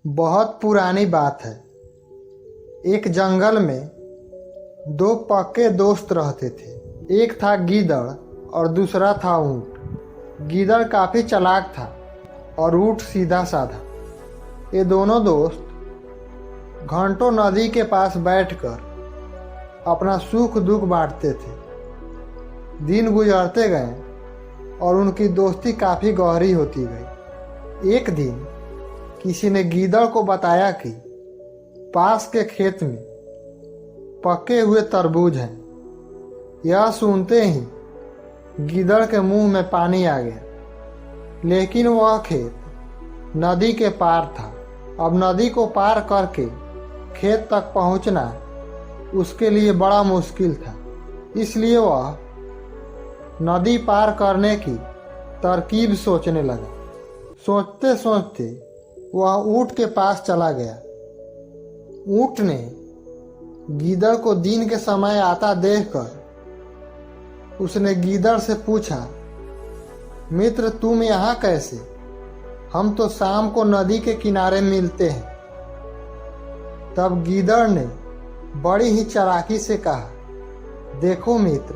बहुत पुरानी बात है। एक जंगल में दो पक्के दोस्त रहते थे। एक था गीदड़ और दूसरा था ऊँट। गीदड़ काफ़ी चालाक था और ऊँट सीधा साधा। ये दोनों दोस्त घंटों नदी के पास बैठकर अपना सुख दुख बांटते थे। दिन गुजरते गए और उनकी दोस्ती काफ़ी गहरी होती गई। एक दिन किसी ने गीदड़ को बताया कि पास के खेत में पके हुए तरबूज हैं। यह सुनते ही गीदड़ के मुंह में पानी आ गया, लेकिन वह खेत नदी के पार था। अब नदी को पार करके खेत तक पहुंचना उसके लिए बड़ा मुश्किल था, इसलिए वह नदी पार करने की तरकीब सोचने लगा। सोचते सोचते वह ऊँट के पास चला गया। ऊँट ने गीदड़ को दिन के समय आता देखकर उसने गीदड़ से पूछा, मित्र तुम यहाँ कैसे? हम तो शाम को नदी के किनारे मिलते हैं। तब गीदड़ ने बड़ी ही चालाकी से कहा, देखो मित्र,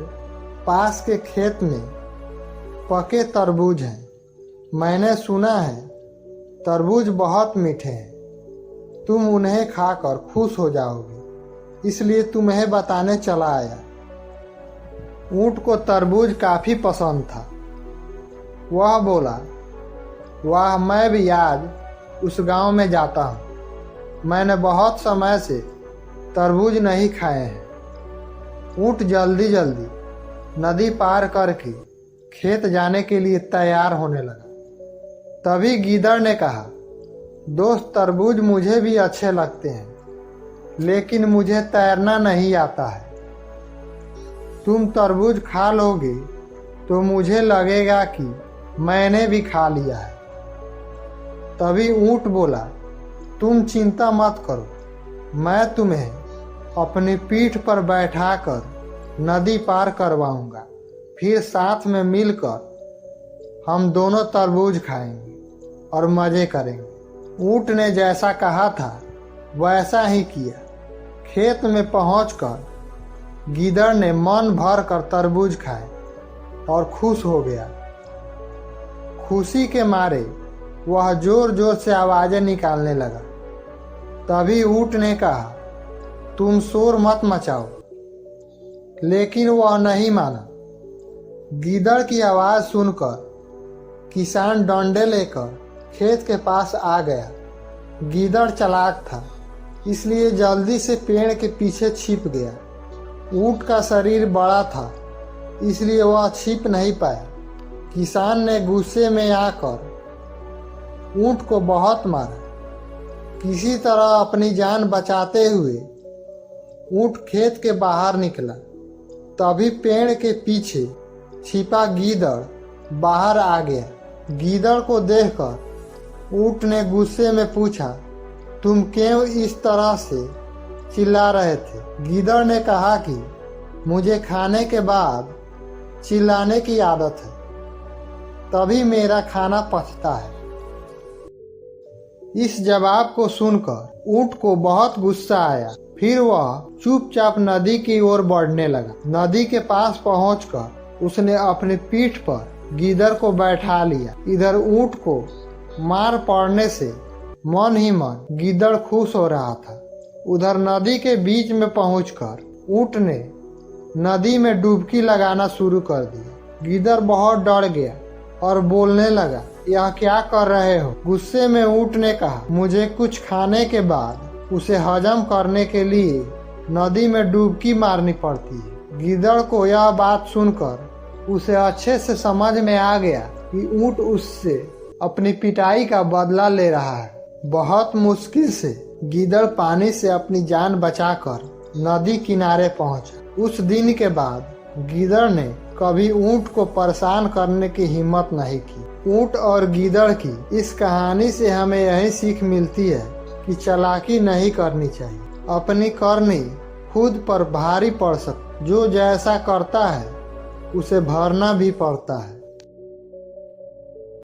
पास के खेत में पके तरबूज हैं। मैंने सुना है तरबूज बहुत मीठे हैं। तुम उन्हें खाकर खुश हो जाओगे, इसलिए तुम्हें बताने चला आया। ऊँट को तरबूज काफ़ी पसंद था। वह बोला, वाह, मैं भी आज उस गांव में जाता हूँ। मैंने बहुत समय से तरबूज नहीं खाए हैं। ऊँट जल्दी जल्दी नदी पार करके खेत जाने के लिए तैयार होने लगा। तभी गीदड़ ने कहा, दोस्त, तरबूज मुझे भी अच्छे लगते हैं, लेकिन मुझे तैरना नहीं आता है। तुम तरबूज खा लोगे तो मुझे लगेगा कि मैंने भी खा लिया है। तभी ऊँट बोला, तुम चिंता मत करो, मैं तुम्हें अपनी पीठ पर बैठाकर नदी पार करवाऊंगा। फिर साथ में मिलकर हम दोनों तरबूज खाएंगे और मज़े करेंगे। ऊँट ने जैसा कहा था वैसा ही किया। खेत में पहुंचकर गीदड़ ने मन भर कर तरबूज खाए और खुश हो गया। खुशी के मारे वह जोर जोर से आवाज़ें निकालने लगा। तभी ऊँट ने कहा, तुम शोर मत मचाओ, लेकिन वह नहीं माना। गीदड़ की आवाज़ सुनकर किसान डंडे लेकर खेत के पास आ गया। गीदड़ चालाक था, इसलिए जल्दी से पेड़ के पीछे छिप गया। ऊँट का शरीर बड़ा था, इसलिए वह छिप नहीं पाया। किसान ने गुस्से में आकर ऊँट को बहुत मारा। किसी तरह अपनी जान बचाते हुए ऊँट खेत के बाहर निकला। तभी पेड़ के पीछे छिपा गीदड़ बाहर आ गया। गीदड़ को देखकर ऊँट ने गुस्से में पूछा, तुम क्यों इस तरह से चिल्ला रहे थे? गीदड़ ने कहा कि मुझे खाने के बाद चिल्लाने की आदत है, तभी मेरा खाना पचता है। इस जवाब को सुनकर ऊँट को बहुत गुस्सा आया। फिर वह चुपचाप नदी की ओर बढ़ने लगा। नदी के पास पहुंचकर उसने अपनी पीठ पर गीदड़ को बैठा लिया। इधर ऊँट को मार पड़ने से मन ही मन गीदड़ खुश हो रहा था। उधर नदी के बीच में पहुंचकर ऊँट ने नदी में डुबकी लगाना शुरू कर दिया। गीदड़ बहुत डर गया और बोलने लगा, यह क्या कर रहे हो? गुस्से में ऊँट ने कहा, मुझे कुछ खाने के बाद उसे हजम करने के लिए नदी में डुबकी मारनी पड़ती है। गीदड़ को यह बात सुनकर उसे अच्छे से समझ में आ गया कि ऊँट उससे अपनी पिटाई का बदला ले रहा है। बहुत मुश्किल से गीदड़ पानी से अपनी जान बचाकर नदी किनारे पहुंचा। उस दिन के बाद गीदड़ ने कभी ऊँट को परेशान करने की हिम्मत नहीं की। ऊँट और गीदड़ की इस कहानी से हमें यही सीख मिलती है कि चालाकी नहीं करनी चाहिए। अपनी करनी खुद पर भारी पड़ सकती। जो जैसा करता है उसे भरना भी पड़ता है।